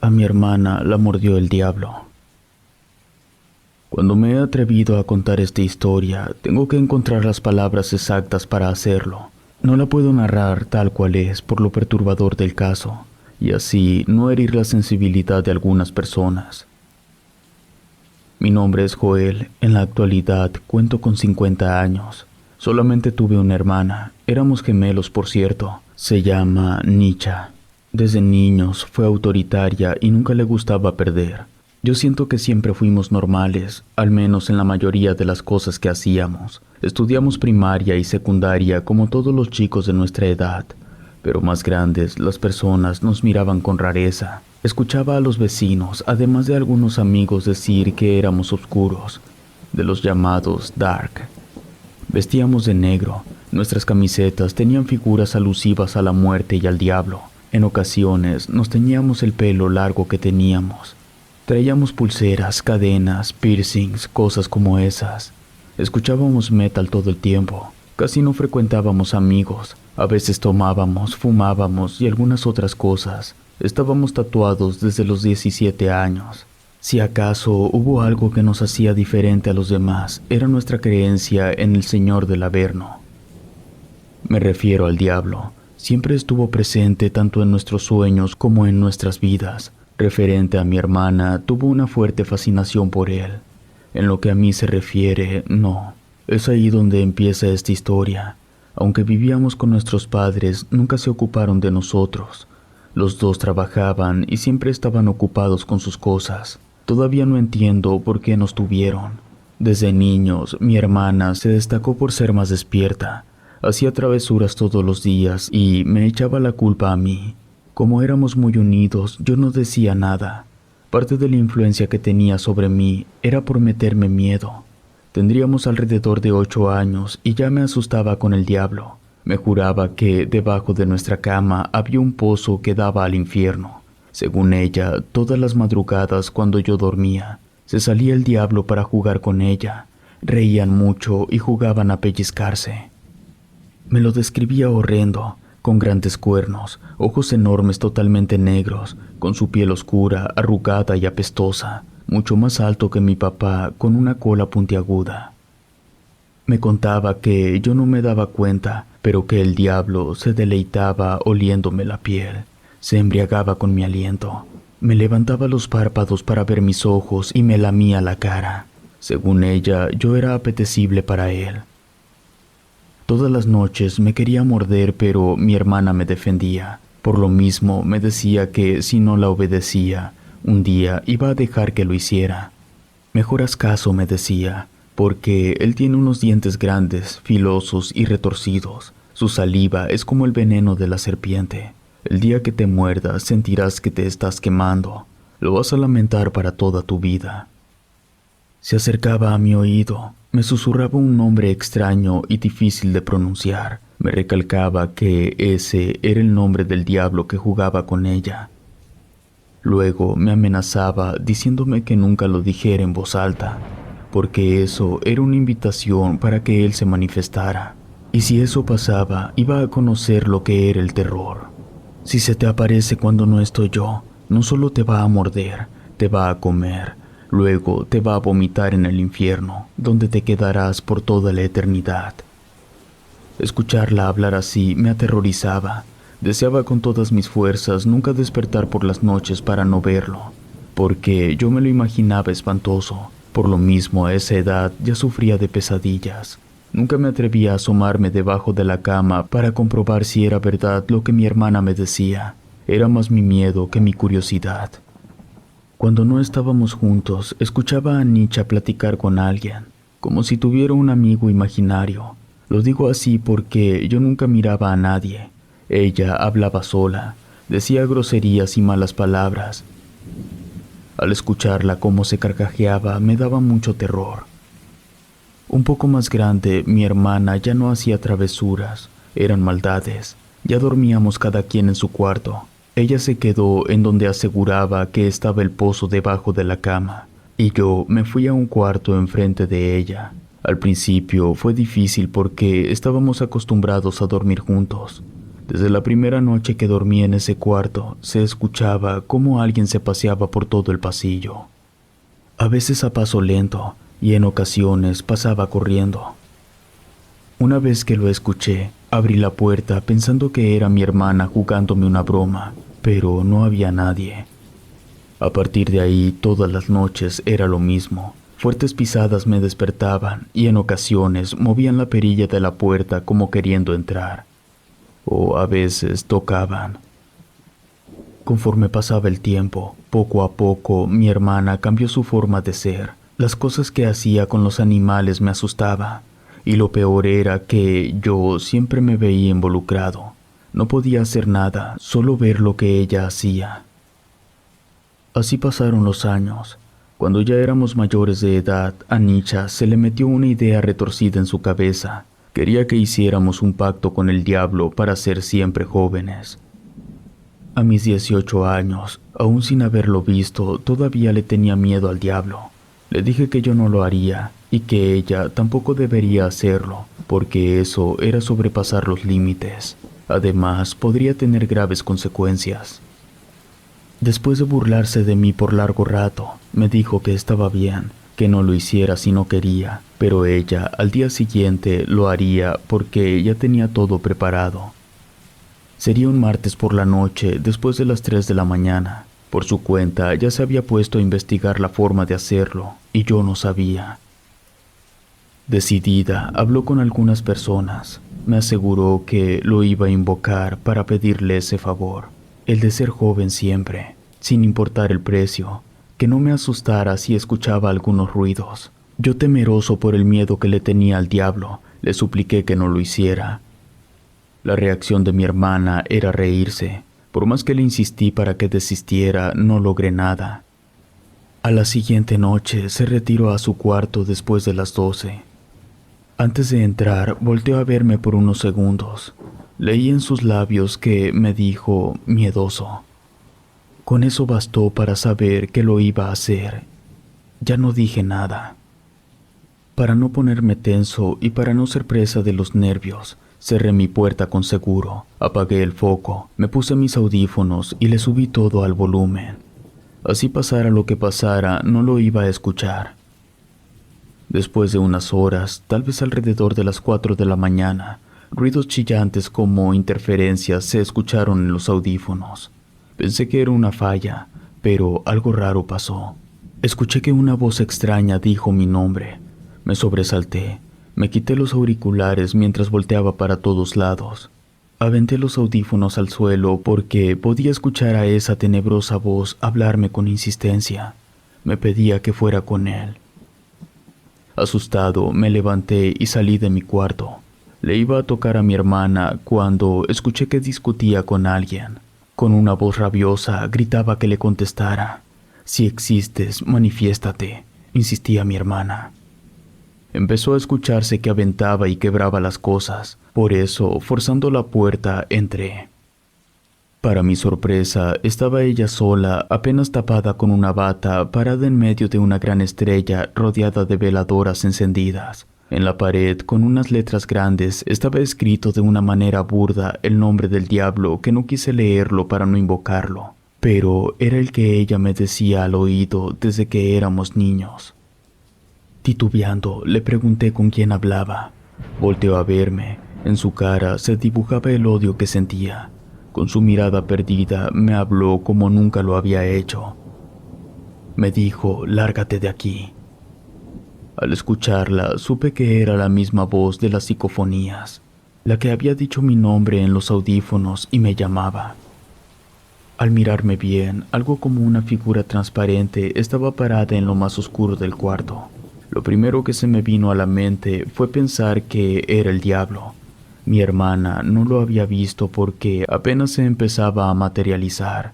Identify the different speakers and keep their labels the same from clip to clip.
Speaker 1: A mi hermana la mordió el diablo. Cuando me he atrevido a contar esta historia, tengo que encontrar las palabras exactas para hacerlo. No la puedo narrar tal cual es por lo perturbador del caso, y así no herir la sensibilidad de algunas personas. Mi nombre es Joel. En la actualidad cuento con 50 años. Solamente tuve una hermana. Éramos gemelos, por cierto. Se llama Nicha. Desde niños fue autoritaria y nunca le gustaba perder. Yo siento que siempre fuimos normales, al menos en la mayoría de las cosas que hacíamos. Estudiamos primaria y secundaria como todos los chicos de nuestra edad, pero más grandes las personas nos miraban con rareza. Escuchaba a los vecinos, además de algunos amigos, decir que éramos oscuros, de los llamados dark. Vestíamos de negro, nuestras camisetas tenían figuras alusivas a la muerte y al diablo. En ocasiones nos teñíamos el pelo largo que teníamos. Traíamos pulseras, cadenas, piercings, cosas como esas. Escuchábamos metal todo el tiempo. Casi no frecuentábamos amigos. A veces tomábamos, fumábamos y algunas otras cosas. Estábamos tatuados desde los 17 años. Si acaso hubo algo que nos hacía diferente a los demás, era nuestra creencia en el Señor del Averno. Me refiero al diablo. Siempre estuvo presente tanto en nuestros sueños como en nuestras vidas. Referente a mi hermana, tuvo una fuerte fascinación por él. En lo que a mí se refiere, no. Es ahí donde empieza esta historia. Aunque vivíamos con nuestros padres, nunca se ocuparon de nosotros. Los dos trabajaban y siempre estaban ocupados con sus cosas. Todavía no entiendo por qué nos tuvieron. Desde niños, mi hermana se destacó por ser más despierta. Hacía travesuras todos los días y me echaba la culpa a mí. Como éramos muy unidos, yo no decía nada. Parte de la influencia que tenía sobre mí era por meterme miedo. Tendríamos alrededor de 8 años y ya me asustaba con el diablo. Me juraba que debajo de nuestra cama había un pozo que daba al infierno. Según ella, todas las madrugadas cuando yo dormía, se salía el diablo para jugar con ella. Reían mucho y jugaban a pellizcarse. Me lo describía horrendo, con grandes cuernos, ojos enormes totalmente negros, con su piel oscura, arrugada y apestosa, mucho más alto que mi papá, con una cola puntiaguda. Me contaba que yo no me daba cuenta, pero que el diablo se deleitaba oliéndome la piel, se embriagaba con mi aliento. Me levantaba los párpados para ver mis ojos y me lamía la cara. Según ella, yo era apetecible para él. Todas las noches me quería morder, pero mi hermana me defendía. Por lo mismo me decía que si no la obedecía, un día iba a dejar que lo hiciera. Mejor haz caso, me decía, porque él tiene unos dientes grandes, filosos y retorcidos. Su saliva es como el veneno de la serpiente. El día que te muerda sentirás que te estás quemando. Lo vas a lamentar para toda tu vida. Se acercaba a mi oído. Me susurraba un nombre extraño y difícil de pronunciar. Me recalcaba que ese era el nombre del diablo que jugaba con ella. Luego me amenazaba diciéndome que nunca lo dijera en voz alta, porque eso era una invitación para que él se manifestara. Y si eso pasaba, iba a conocer lo que era el terror. Si se te aparece cuando no estoy yo, no solo te va a morder, te va a comer. Luego te va a vomitar en el infierno, donde te quedarás por toda la eternidad. Escucharla hablar así me aterrorizaba. Deseaba con todas mis fuerzas nunca despertar por las noches para no verlo, porque yo me lo imaginaba espantoso. Por lo mismo, a esa edad ya sufría de pesadillas. Nunca me atrevía a asomarme debajo de la cama para comprobar si era verdad lo que mi hermana me decía. Era más mi miedo que mi curiosidad. Cuando no estábamos juntos, escuchaba a Nicha platicar con alguien, como si tuviera un amigo imaginario. Lo digo así porque yo nunca miraba a nadie. Ella hablaba sola, decía groserías y malas palabras. Al escucharla cómo se carcajeaba, me daba mucho terror. Un poco más grande, mi hermana ya no hacía travesuras, eran maldades. Ya dormíamos cada quien en su cuarto. Ella se quedó en donde aseguraba que estaba el pozo debajo de la cama, y yo me fui a un cuarto enfrente de ella. Al principio fue difícil porque estábamos acostumbrados a dormir juntos. Desde la primera noche que dormí en ese cuarto, se escuchaba cómo alguien se paseaba por todo el pasillo. A veces a paso lento y en ocasiones pasaba corriendo. Una vez que lo escuché, abrí la puerta pensando que era mi hermana jugándome una broma, pero no había nadie. A partir de ahí, todas las noches era lo mismo. Fuertes pisadas me despertaban y en ocasiones movían la perilla de la puerta como queriendo entrar. O a veces tocaban. Conforme pasaba el tiempo, poco a poco mi hermana cambió su forma de ser. Las cosas que hacía con los animales me asustaba, y lo peor era que yo siempre me veía involucrado. No podía hacer nada, solo ver lo que ella hacía. Así pasaron los años. Cuando ya éramos mayores de edad, a Nicha se le metió una idea retorcida en su cabeza. Quería que hiciéramos un pacto con el diablo para ser siempre jóvenes. A mis 18 años, aún sin haberlo visto, todavía le tenía miedo al diablo. Le dije que yo no lo haría y que ella tampoco debería hacerlo, porque eso era sobrepasar los límites. Además, podría tener graves consecuencias. Después de burlarse de mí por largo rato, me dijo que estaba bien, que no lo hiciera si no quería, pero ella al día siguiente lo haría porque ya tenía todo preparado. Sería un martes por la noche, después de las 3 de la mañana. Por su cuenta ya se había puesto a investigar la forma de hacerlo, y yo no sabía. Decidida, habló con algunas personas. Me aseguró que lo iba a invocar para pedirle ese favor, el de ser joven siempre, sin importar el precio, que no me asustara si escuchaba algunos ruidos. Yo, temeroso por el miedo que le tenía al diablo, le supliqué que no lo hiciera. La reacción de mi hermana era reírse. Por más que le insistí para que desistiera, no logré nada. A la siguiente noche se retiró a su cuarto después de las 12. Antes de entrar, volteó a verme por unos segundos. Leí en sus labios que me dijo miedoso. Con eso bastó para saber que lo iba a hacer. Ya no dije nada. Para no ponerme tenso y para no ser presa de los nervios, cerré mi puerta con seguro, apagué el foco, me puse mis audífonos y le subí todo al volumen. Así pasara lo que pasara, no lo iba a escuchar. Después de unas horas, tal vez alrededor de las 4 de la mañana, ruidos chillantes como interferencias se escucharon en los audífonos. Pensé que era una falla, pero algo raro pasó. Escuché que una voz extraña dijo mi nombre. Me sobresalté. Me quité los auriculares mientras volteaba para todos lados. Aventé los audífonos al suelo porque podía escuchar a esa tenebrosa voz hablarme con insistencia. Me pedía que fuera con él. Asustado, me levanté y salí de mi cuarto. Le iba a tocar a mi hermana cuando escuché que discutía con alguien. Con una voz rabiosa gritaba que le contestara. «Si existes, manifiéstate», insistía mi hermana. Empezó a escucharse que aventaba y quebraba las cosas. Por eso, forzando la puerta, entré. Para mi sorpresa, estaba ella sola, apenas tapada con una bata, parada en medio de una gran estrella rodeada de veladoras encendidas. En la pared, con unas letras grandes, estaba escrito de una manera burda el nombre del diablo que no quise leerlo para no invocarlo. Pero era el que ella me decía al oído desde que éramos niños. Titubeando, le pregunté con quién hablaba. Volteó a verme. En su cara se dibujaba el odio que sentía. Con su mirada perdida me habló como nunca lo había hecho. Me dijo, «Lárgate de aquí». Al escucharla, supe que era la misma voz de las psicofonías, la que había dicho mi nombre en los audífonos y me llamaba. Al mirarme bien, algo como una figura transparente estaba parada en lo más oscuro del cuarto. Lo primero que se me vino a la mente fue pensar que era el diablo. Mi hermana no lo había visto porque apenas se empezaba a materializar.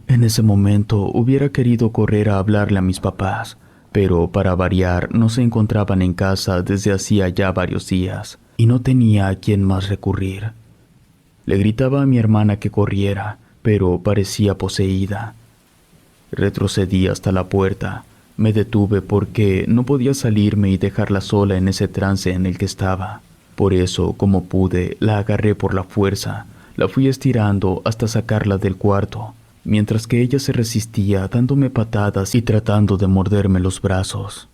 Speaker 1: En ese momento hubiera querido correr a hablarle a mis papás, pero para variar no se encontraban en casa desde hacía ya varios días y no tenía a quién más recurrir. Le gritaba a mi hermana que corriera, pero parecía poseída. Retrocedí hasta la puerta. Me detuve porque no podía salirme y dejarla sola en ese trance en el que estaba. Por eso, como pude, la agarré por la fuerza, la fui estirando hasta sacarla del cuarto, mientras que ella se resistía dándome patadas y tratando de morderme los brazos.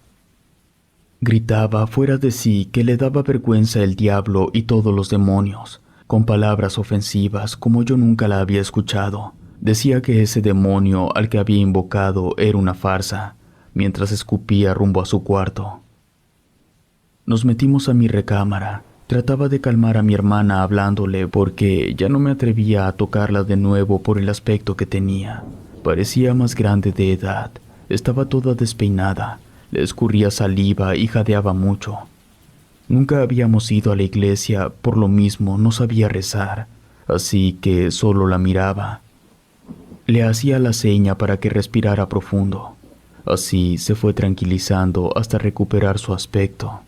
Speaker 1: Gritaba fuera de sí que le daba vergüenza el diablo y todos los demonios, con palabras ofensivas como yo nunca la había escuchado. Decía que ese demonio al que había invocado era una farsa, mientras escupía rumbo a su cuarto. Nos metimos a mi recámara. Trataba de calmar a mi hermana hablándole porque ya no me atrevía a tocarla de nuevo por el aspecto que tenía. Parecía más grande de edad, estaba toda despeinada, le escurría saliva y jadeaba mucho. Nunca habíamos ido a la iglesia, por lo mismo no sabía rezar, así que solo la miraba. Le hacía la seña para que respirara profundo. Así se fue tranquilizando hasta recuperar su aspecto.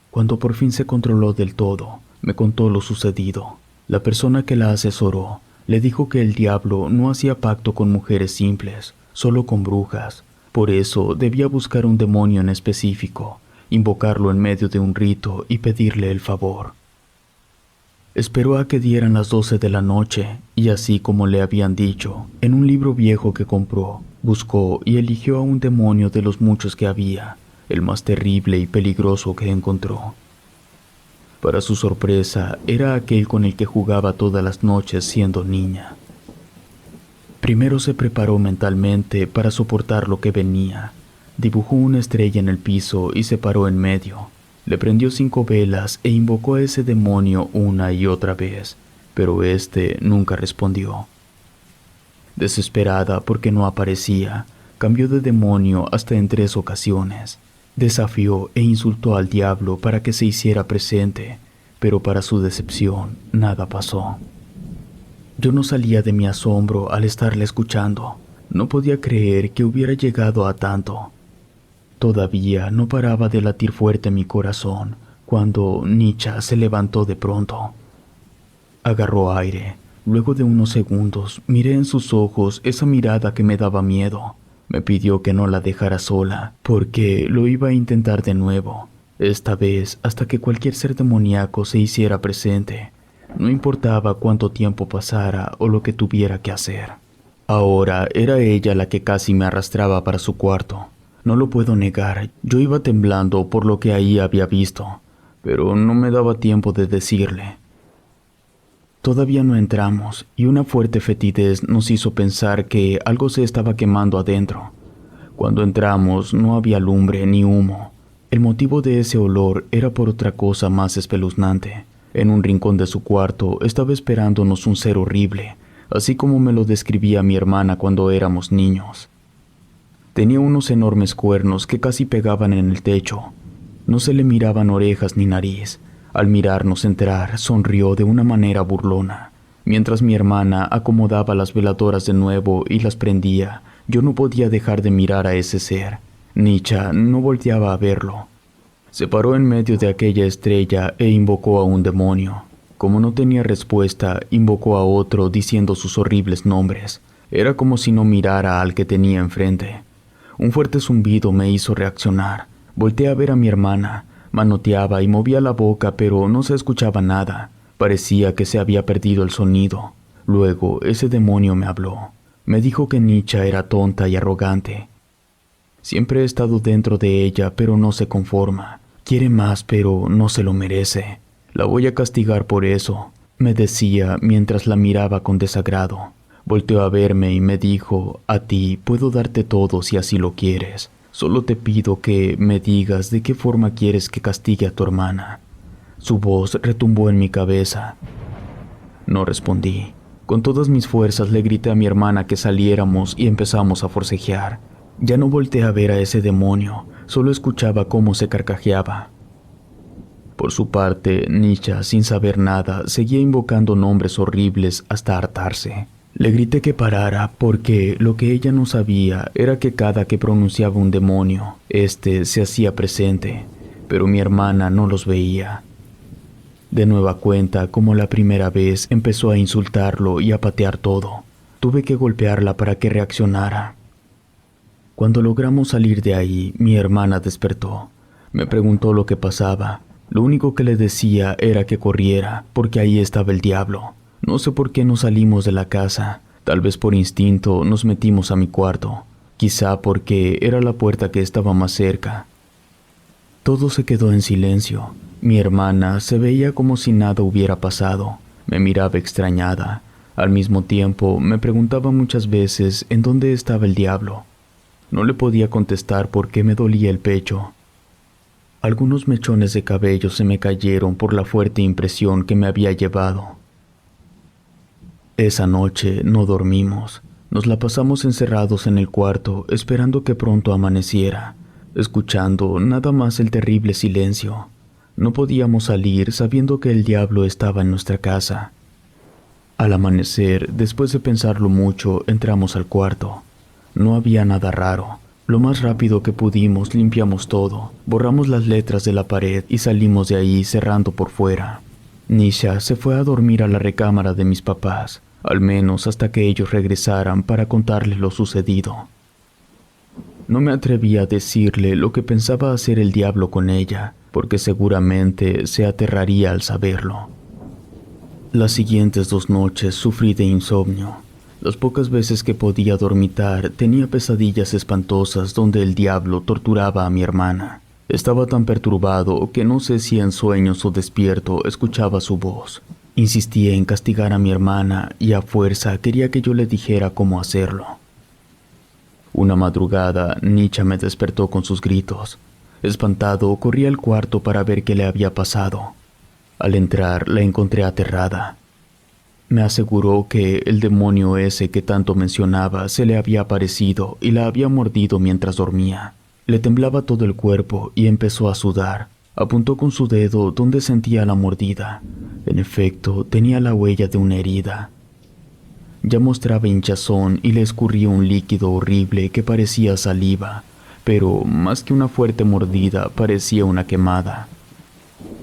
Speaker 1: Cuando por fin se controló del todo, me contó lo sucedido. La persona que la asesoró le dijo que el diablo no hacía pacto con mujeres simples, solo con brujas. Por eso debía buscar un demonio en específico, invocarlo en medio de un rito y pedirle el favor. Esperó a que dieran las 12 de la noche y así como le habían dicho, en un libro viejo que compró, buscó y eligió a un demonio de los muchos que había, el más terrible y peligroso que encontró. Para su sorpresa, era aquel con el que jugaba todas las noches siendo niña. Primero se preparó mentalmente para soportar lo que venía. Dibujó una estrella en el piso y se paró en medio. Le prendió 5 velas e invocó a ese demonio una y otra vez, pero este nunca respondió. Desesperada porque no aparecía, cambió de demonio hasta en 3 ocasiones. Desafió e insultó al diablo para que se hiciera presente, pero para su decepción, nada pasó. Yo no salía de mi asombro al estarla escuchando. No podía creer que hubiera llegado a tanto. Todavía no paraba de latir fuerte mi corazón cuando Nicha se levantó de pronto. Agarró aire. Luego de unos segundos, miré en sus ojos esa mirada que me daba miedo. Me pidió que no la dejara sola, porque lo iba a intentar de nuevo, esta vez hasta que cualquier ser demoníaco se hiciera presente. No importaba cuánto tiempo pasara o lo que tuviera que hacer. Ahora era ella la que casi me arrastraba para su cuarto. No lo puedo negar, yo iba temblando por lo que ahí había visto, pero no me daba tiempo de decirle. Todavía no entramos y una fuerte fetidez nos hizo pensar que algo se estaba quemando adentro. Cuando entramos no había lumbre ni humo. El motivo de ese olor era por otra cosa más espeluznante. En un rincón de su cuarto estaba esperándonos un ser horrible, así como me lo describía mi hermana cuando éramos niños. Tenía unos enormes cuernos que casi pegaban en el techo. No se le miraban orejas ni nariz. Al mirarnos entrar, sonrió de una manera burlona. Mientras mi hermana acomodaba las veladoras de nuevo y las prendía, yo no podía dejar de mirar a ese ser. Nicha no volteaba a verlo. Se paró en medio de aquella estrella e invocó a un demonio. Como no tenía respuesta, invocó a otro diciendo sus horribles nombres. Era como si no mirara al que tenía enfrente. Un fuerte zumbido me hizo reaccionar. Volteé a ver a mi hermana. Manoteaba y movía la boca, pero no se escuchaba nada. Parecía que se había perdido el sonido. Luego, ese demonio me habló. Me dijo que Nicha era tonta y arrogante. Siempre he estado dentro de ella, pero no se conforma. Quiere más, pero no se lo merece. La voy a castigar por eso, me decía mientras la miraba con desagrado. Volteó a verme y me dijo, a ti puedo darte todo si así lo quieres. Solo te pido que me digas de qué forma quieres que castigue a tu hermana. Su voz retumbó en mi cabeza. No respondí. Con todas mis fuerzas le grité a mi hermana que saliéramos y empezamos a forcejear. Ya no volteé a ver a ese demonio, solo escuchaba cómo se carcajeaba. Por su parte, Nicha, sin saber nada, seguía invocando nombres horribles hasta hartarse. Le grité que parara porque lo que ella no sabía era que cada que pronunciaba un demonio, este se hacía presente, pero mi hermana no los veía. De nueva cuenta, como la primera vez, empezó a insultarlo y a patear todo. Tuve que golpearla para que reaccionara. Cuando logramos salir de ahí, mi hermana despertó. Me preguntó lo que pasaba. Lo único que le decía era que corriera, porque ahí estaba el diablo. No sé por qué no salimos de la casa. Tal vez por instinto nos metimos a mi cuarto. Quizá porque era la puerta que estaba más cerca. Todo se quedó en silencio. Mi hermana se veía como si nada hubiera pasado. Me miraba extrañada. Al mismo tiempo, me preguntaba muchas veces en dónde estaba el diablo. No le podía contestar porque me dolía el pecho. Algunos mechones de cabello se me cayeron por la fuerte impresión que me había llevado. Esa noche no dormimos. Nos la pasamos encerrados en el cuarto, esperando que pronto amaneciera, escuchando nada más el terrible silencio. No podíamos salir sabiendo que el diablo estaba en nuestra casa. Al amanecer, después de pensarlo mucho, entramos al cuarto. No había nada raro. Lo más rápido que pudimos limpiamos todo, borramos las letras de la pared y salimos de ahí cerrando por fuera. Nisha se fue a dormir a la recámara de mis papás, al menos hasta que ellos regresaran para contarles lo sucedido. No me atreví a decirle lo que pensaba hacer el diablo con ella, porque seguramente se aterraría al saberlo. Las siguientes 2 noches sufrí de insomnio. Las pocas veces que podía dormitar tenía pesadillas espantosas donde el diablo torturaba a mi hermana. Estaba tan perturbado que no sé si en sueños o despierto escuchaba su voz. Insistía en castigar a mi hermana y a fuerza quería que yo le dijera cómo hacerlo. Una madrugada, Nisha me despertó con sus gritos. Espantado, corrí al cuarto para ver qué le había pasado. Al entrar, la encontré aterrada. Me aseguró que el demonio ese que tanto mencionaba se le había aparecido y la había mordido mientras dormía. Le temblaba todo el cuerpo y empezó a sudar. Apuntó con su dedo donde sentía la mordida. En efecto, tenía la huella de una herida. Ya mostraba hinchazón y le escurría un líquido horrible que parecía saliva, pero más que una fuerte mordida, parecía una quemada.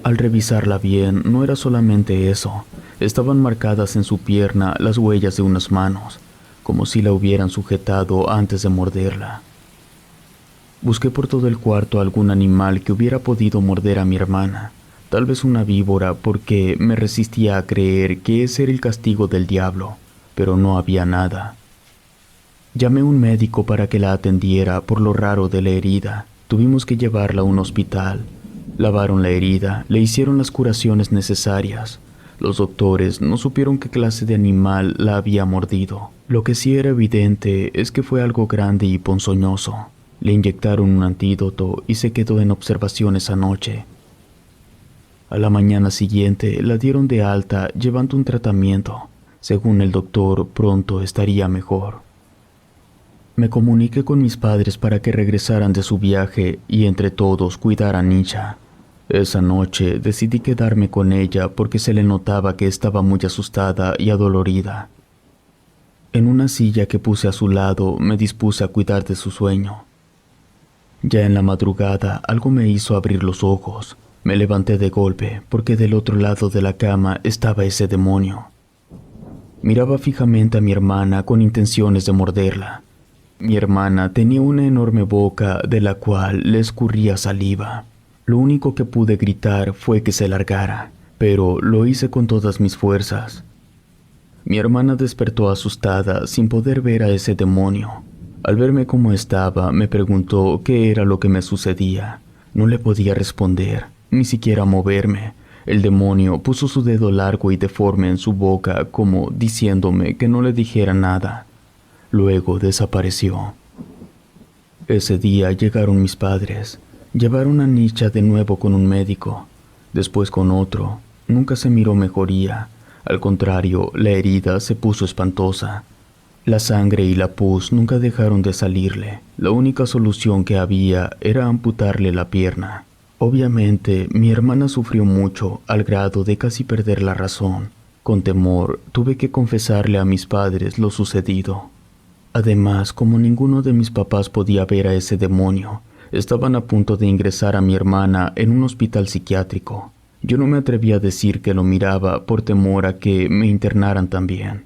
Speaker 1: Al revisarla bien, no era solamente eso. Estaban marcadas en su pierna las huellas de unas manos, como si la hubieran sujetado antes de morderla. Busqué por todo el cuarto algún animal que hubiera podido morder a mi hermana, tal vez una víbora, porque me resistía a creer que ese era el castigo del diablo, pero no había nada. Llamé a un médico para que la atendiera por lo raro de la herida. Tuvimos que llevarla a un hospital. Lavaron la herida, le hicieron las curaciones necesarias. Los doctores no supieron qué clase de animal la había mordido. Lo que sí era evidente es que fue algo grande y ponzoñoso. Le inyectaron un antídoto y se quedó en observación esa noche. A la mañana siguiente la dieron de alta llevando un tratamiento. Según el doctor, pronto estaría mejor. Me comuniqué con mis padres para que regresaran de su viaje y entre todos cuidar a Nisha. Esa noche decidí quedarme con ella porque se le notaba que estaba muy asustada y adolorida. En una silla que puse a su lado me dispuse a cuidar de su sueño. Ya en la madrugada algo me hizo abrir los ojos. Me levanté de golpe porque del otro lado de la cama estaba ese demonio. Miraba fijamente a mi hermana con intenciones de morderla. Mi hermana tenía una enorme boca de la cual le escurría saliva. Lo único que pude gritar fue que se largara, pero lo hice con todas mis fuerzas. Mi hermana despertó asustada sin poder ver a ese demonio. Al verme como estaba, me preguntó qué era lo que me sucedía. No le podía responder, ni siquiera moverme. El demonio puso su dedo largo y deforme en su boca como diciéndome que no le dijera nada. Luego desapareció. Ese día llegaron mis padres. Llevaron a Nisha de nuevo con un médico, después con otro. Nunca se miró mejoría. Al contrario, la herida se puso espantosa. La sangre y la pus nunca dejaron de salirle. La única solución que había era amputarle la pierna. Obviamente, mi hermana sufrió mucho, al grado de casi perder la razón. Con temor, tuve que confesarle a mis padres lo sucedido. Además, como ninguno de mis papás podía ver a ese demonio, estaban a punto de ingresar a mi hermana en un hospital psiquiátrico. Yo no me atreví a decir que lo miraba por temor a que me internaran también.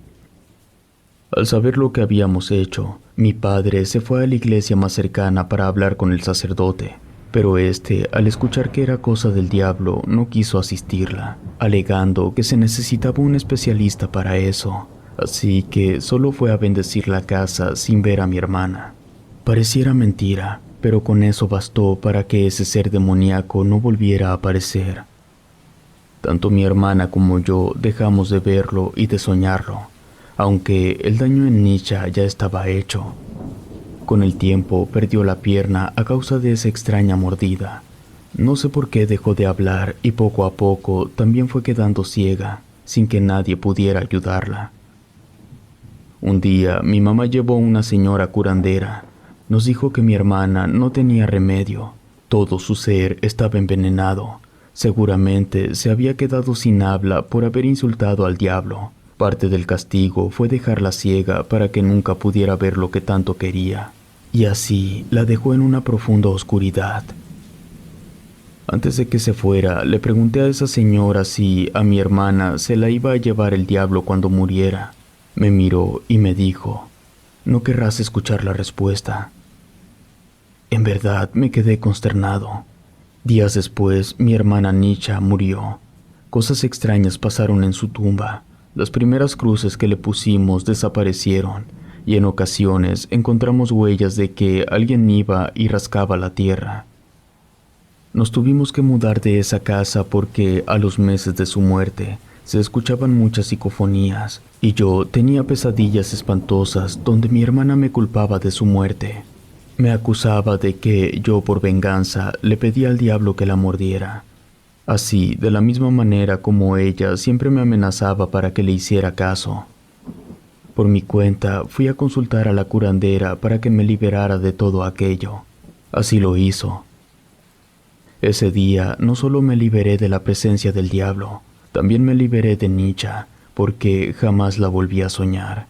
Speaker 1: Al saber lo que habíamos hecho, mi padre se fue a la iglesia más cercana para hablar con el sacerdote. Pero al escuchar que era cosa del diablo, no quiso asistirla, alegando que se necesitaba un especialista para eso, así que solo fue a bendecir la casa sin ver a mi hermana. Pareciera mentira, pero con eso bastó para que ese ser demoníaco no volviera a aparecer. Tanto mi hermana como yo dejamos de verlo y de soñarlo, aunque el daño en Nisha ya estaba hecho. Con el tiempo perdió la pierna a causa de esa extraña mordida. No sé por qué dejó de hablar y poco a poco también fue quedando ciega, sin que nadie pudiera ayudarla. Un día mi mamá llevó a una señora curandera. Nos dijo que mi hermana no tenía remedio. Todo su ser estaba envenenado. Seguramente se había quedado sin habla por haber insultado al diablo. Parte del castigo fue dejarla ciega para que nunca pudiera ver lo que tanto quería. Y así la dejó en una profunda oscuridad. Antes de que se fuera, le pregunté a esa señora si a mi hermana se la iba a llevar el diablo cuando muriera. Me miró y me dijo, «No querrás escuchar la respuesta». En verdad me quedé consternado. Días después, mi hermana Nisha murió. Cosas extrañas pasaron en su tumba. Las primeras cruces que le pusimos desaparecieron y en ocasiones encontramos huellas de que alguien iba y rascaba la tierra. Nos tuvimos que mudar de esa casa porque a los meses de su muerte se escuchaban muchas psicofonías y yo tenía pesadillas espantosas donde mi hermana me culpaba de su muerte. Me acusaba de que yo por venganza le pedía al diablo que la mordiera. Así, de la misma manera como ella siempre me amenazaba para que le hiciera caso. Por mi cuenta, fui a consultar a la curandera para que me liberara de todo aquello. Así lo hizo. Ese día no solo me liberé de la presencia del diablo, también me liberé de Nisha, porque jamás la volví a soñar.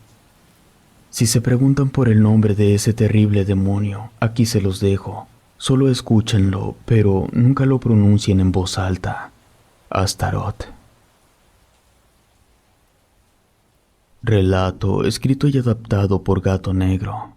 Speaker 1: Si se preguntan por el nombre de ese terrible demonio, aquí se los dejo. Solo escúchenlo, pero nunca lo pronuncien en voz alta. Astaroth. Relato escrito y adaptado por Gato Negro.